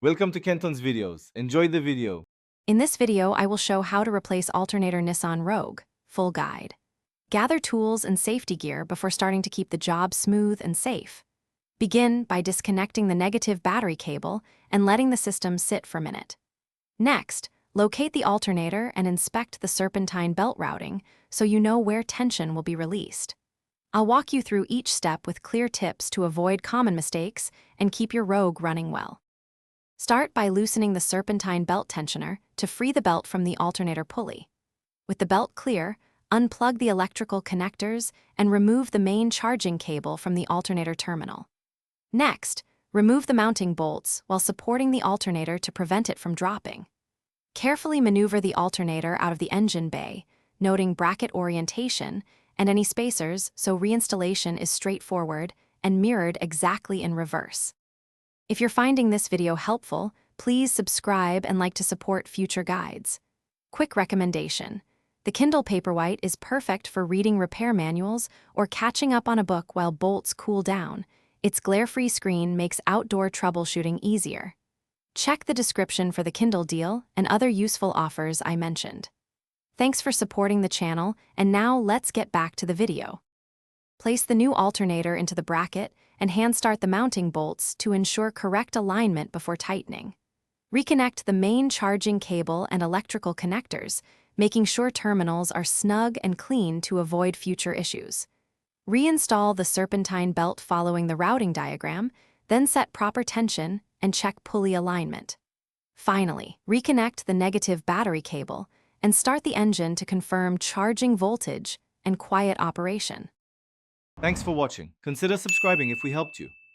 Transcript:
Welcome to Kenton's videos. Enjoy the video. In this video, I will show how to replace Alternator Nissan Rogue, full guide. Gather tools and safety gear before starting to keep the job smooth and safe. Begin by disconnecting the negative battery cable and letting the system sit for a minute. Next, locate the alternator and inspect the serpentine belt routing so you know where tension will be released. I'll walk you through each step with clear tips to avoid common mistakes and keep your Rogue running well. Start by loosening the serpentine belt tensioner to free the belt from the alternator pulley. With the belt clear, unplug the electrical connectors and remove the main charging cable from the alternator terminal. Next, remove the mounting bolts while supporting the alternator to prevent it from dropping. Carefully maneuver the alternator out of the engine bay, noting bracket orientation and any spacers so reinstallation is straightforward and mirrored exactly in reverse. If you're finding this video helpful, please subscribe and like to support future guides. Quick recommendation: the Kindle Paperwhite is perfect for reading repair manuals or catching up on a book while bolts cool down. Its glare-free screen makes outdoor troubleshooting easier. Check the description for the Kindle deal and other useful offers I mentioned. Thanks for supporting the channel, and now let's get back to the video. Place the new alternator into the bracket and hand start the mounting bolts to ensure correct alignment before tightening. Reconnect the main charging cable and electrical connectors, making sure terminals are snug and clean to avoid future issues. Reinstall the serpentine belt following the routing diagram, then set proper tension and check pulley alignment. Finally, reconnect the negative battery cable and start the engine to confirm charging voltage and quiet operation. Thanks for watching. Consider subscribing if we helped you.